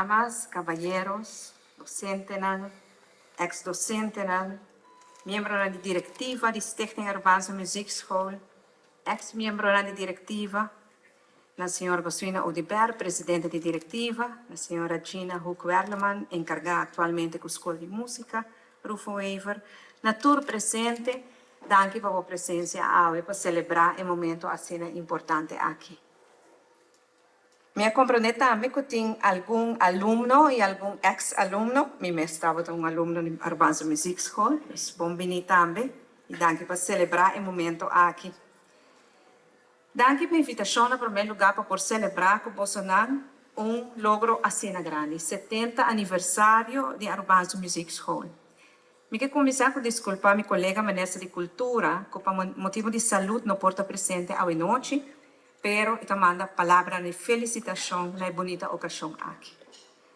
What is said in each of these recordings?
damas, caballeros, docenten, ex-docenten, miembros de directiva de Stichting Urbanse Muziekschool, ex-miembro de directiva, la señora Boswina Odiber, presidente de directiva, la señora Gina Hoek-Werleman, encargada actualmente con School de Música, Rufo Wever, la tour presente, danke por la presencia hoy para celebrar el momento así importante aquí. Me comprometo también que tengo algún alumno y algún ex-alumno. Mi estaba un alumno de Urbanse Muziekschool, es bienvenido también y danke por celebrar el momento aquí. Danke pela invitação, em primeiro lugar, para celebrar com Bolsonaro logro assim grande, 70 aniversário de Urbanse Muziekschool. Me quero começar com desculpar minha colega ministra de Cultura, que por motivo de saúde não pode estar presente hoje noite, pero eu mando a palavra de felicitação na bonita ocasião aqui.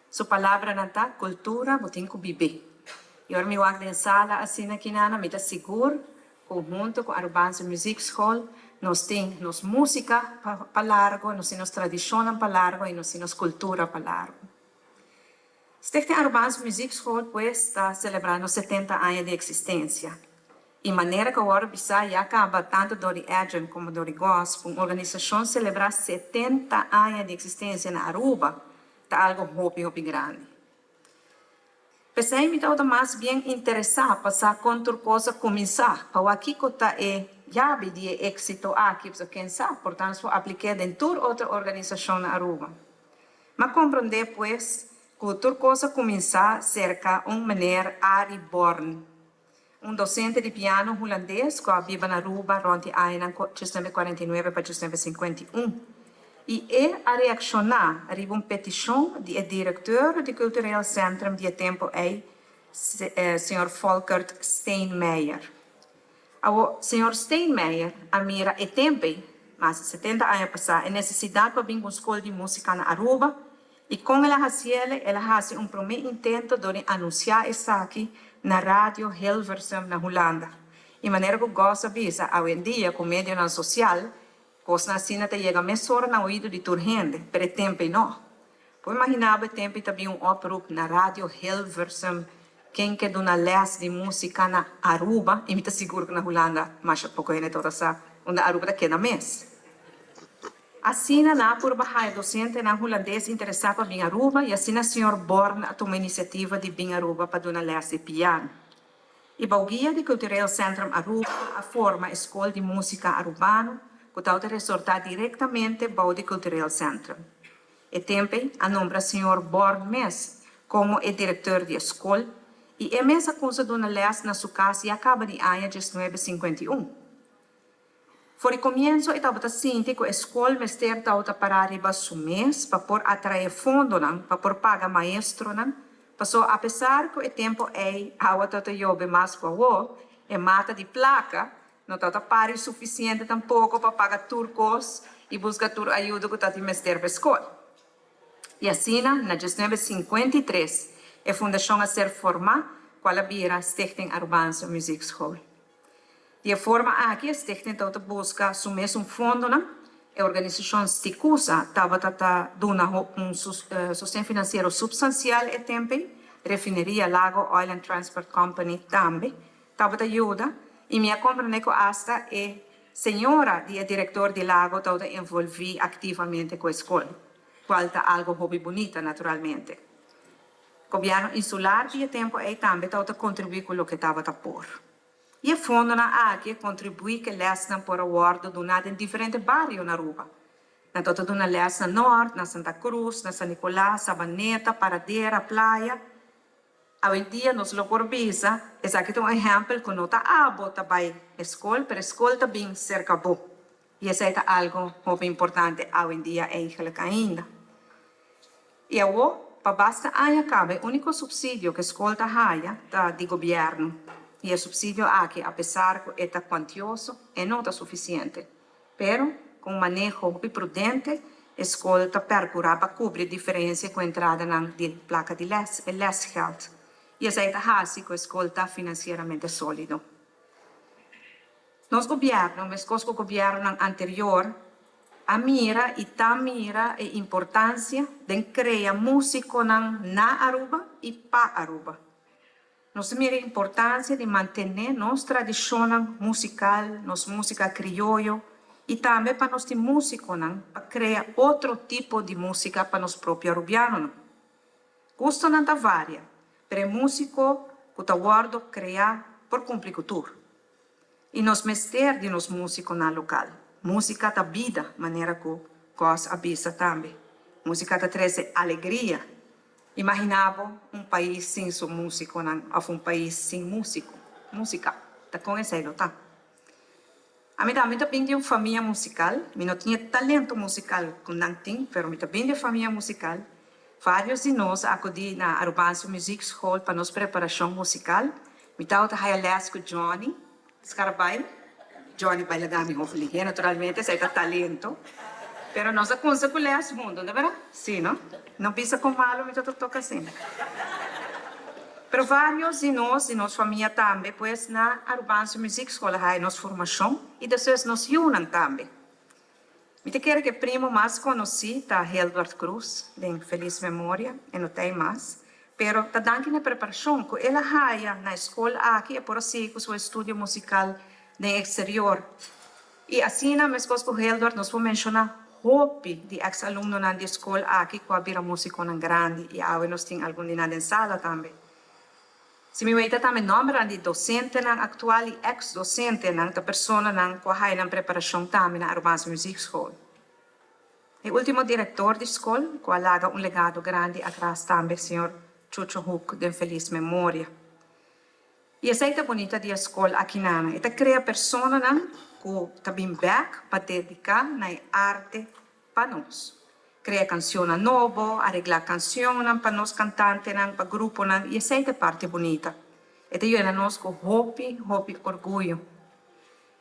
Sua palavra na cultura, eu tenho que viver. Eu me vou em sala assim aqui na me seguro, junto com a Urbanse Muziekschool, nós temos música para largo, nós temos tradição para largo e nós temos cultura para largo. Stichting Urbanse Muziekschool está celebrando 70 anos de existência. E maneira que agora bisa já acaba tanto do Adrian como do Gospel, uma organização celebrar 70 anos de existência na Aruba, está algo muito grande. Pensei me estava mais bem interessado para quanto coisa começar, para aqui que está já de êxito aqui, para quem sabe, portanto, apliquei dentro de outra organização na Aruba. Mas compreender, pois, que outra coisa começar cerca de meneer Arie Born, docente de piano holandês que vive na Aruba, rond de 1949 para 1951. E a reaccionar a uma petição do diretor do Cultureel Centrum de tempo Sr. Volkert Steinmeier. O Sr. Steinmeier, a mira tempo, mas 70 anos passados, a necessidade para vir uma escola de música na Aruba, e com ela faz primeiro intento de anunciar isso aqui na rádio Hilversum, na Holanda. De maneira que gosta de ver, hoje em dia, com meio social, coisa assim até chega mais hora no ouvido de toda gente, pero tempo não. Pode imaginar o tempo também oproep na rádio Hilversum, quem quer uma les de música na Aruba, e me está seguro que na Holanda, mas pouco gente toda sabe, onde a Aruba queda mês. Assim, na por baixar docente na holandês interessado para vir Aruba, e assim a senhora Born tomou a iniciativa de vir Aruba para uma les de piano. E o guia do Cultureel Centrum Aruba a forma a escola de música arubano, que está a resultar diretamente do Cultureel Centrum. E também a nombra o senhor Born Mes como o diretor da escola, e é mesma coisa de uma les na sua casa e acaba de ano de 1951. Por começo, eu estava sentindo que a escola me estava para arriba do mês, para por atrair fundo, para por pagar maestro, passou apesar que o tempo a outra jobe mais com o mata de placa, não estava para suficiente tampouco para pagar turcos e buscar tur ajuda que estava mestre para a escola. E assim, na 1953, a fundação a ser formada, qual a vira Stichting Urbanse Muziekschool. De forma aqui, a Stichting busca assumir fundo, a organização Sticusa estava dando sustento financeiro substancial e tempo, refineria Lago Oil and Transport Company também, estava ajuda, e me compreende que hasta a senhora, o diretor de Lago, estava envolvida ativamente com a escola, qual está algo hobby bonita, naturalmente. O governo insular de tempo também estava contribuindo com o que estava por. E a fundo aqui contribui que lesna por awardo donado em diferentes bairros na Aruba. Na toda uma lesna norte, na Santa Cruz, na San Nicolás, Sabaneta, Paradeira, Praia. Hoje em dia, nós lo por visa, é aqui um exemplo que não está também a escola, mas a escola também cerca de E isso é algo muito importante hoje em dia ainda. E agora, para basta acaba, o único subsídio que a escola está do governo. E o subsídio aqui, apesar que é quantioso, não está suficiente. Pero, com manejo prudente, a escola está procurando para cobrir a diferença com a entrada na placa de lesgeld. E isso é assim que a escola está financeiramente sólido. Nosso governo, mas o governo anterior, A mira e tamira a importância de criar músico na Aruba e para Aruba. Nós mira a importância de manter nossa tradição musical, nossa música crioulo, e também para nós de músico, para criar outro tipo de música para nós próprios arubianos. Custo não está varia, mas músico que está guardo criar por cumprir cultura. E nós mestre de nós músicos na local. Música da vida, maneira que nós avisa também. Música da traz alegria. Imaginava país sem seu músico, ou país sem músico. Música, tá conhecendo, tá? A mim também de uma família musical. Eu não tinha talento musical com não tinha, mas eu também de família musical. Vários de nós acudi na Arubança Music School para nossa preparação musical. Eu estava com Johnny Scarabay. Johnny baila dami hopefully, naturalmente, sai talento. Pero nós conseguimos o mundo, não é verdade? Sim, não? Não pensa com malo, mas eu toca assim. Pero vários de nós família também, pois na Arubança Music School há nossa formação e depois nos unem também. Eu quero que primo mais conheci tá Edward Cruz, de feliz memória, e não tem mais. Pero tá dando na preparação que ela há na escola aqui é por assim com seu estudo musical no exterior. E assim na mesma coisa com Edward nós vamos mencionar hope de ex-aluno na escola aqui com a bira músico na grande e agora nós temos algum na sala também. Se me veita também nome de docente na atual e ex-docente na pessoa na com a na preparação também na Arubança Music School. O último diretor da escola com alaga legado grande atrás também, senhor Chucho Huck, de feliz memória. E essa é a bonita da escola aqui na. Esta cria pessoa que também back para dedicar na arte para nós. Cria canção nova, arreglar canção para nós cantantes, para grupo, e essa é a parte bonita. Esta é nós com hope, orgulho.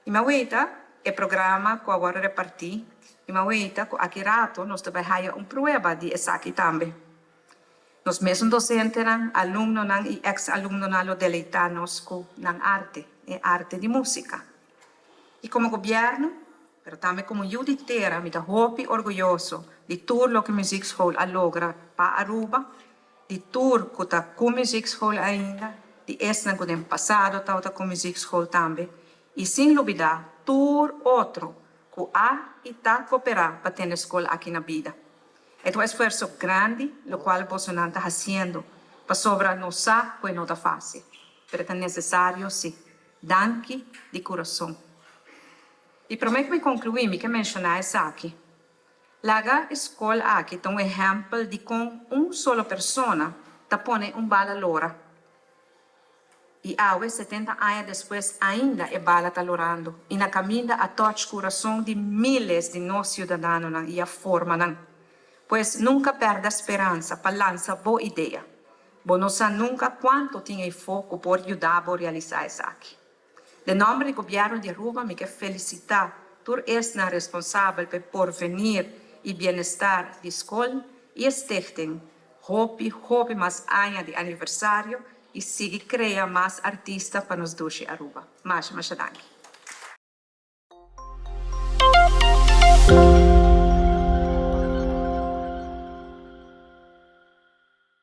E me veita é programa que agora reparti. E me veita que aqui rato nós também há prova de essa aqui também. Nós mesmos docentes, alunos e ex-alunos lo deleitarnos com arte, arte de música. E como governo, mas também como juditeira, me dá hope orgulhoso de tudo o que a Music School logra para Aruba, de tudo que está com a Music School ainda, de esse que no passado está com a Music School também, e sem dúvida, tudo outro que há e está cooperando para ter a escola aqui na vida. É um esforço grande, o qual Bolsonaro está fazendo, para sobrar não sabe que não está fácil, mas é necessário, sim. Danke de coração. E para mim concluir, me quer mencionar isso aqui. Laga escola aqui tem exemplo de com solo pessoa tá põe bala lora. E agora, 70 anos depois, ainda é bala tá lorando. E na caminha a tocar o coração de milhares de nós cidadãos e a forma. Pois nunca perda a esperança para lançar boa ideia. Bom, não sabe nunca quanto tinha foco por ajudar a realizar isso aqui. De nome do governo de Aruba, me quero felicitar por esta responsável pelo porvenir e bem-estar da escola e stichting. Hope mais anos de aniversário e siga criar mais artistas para nos dois Aruba. Mais danke.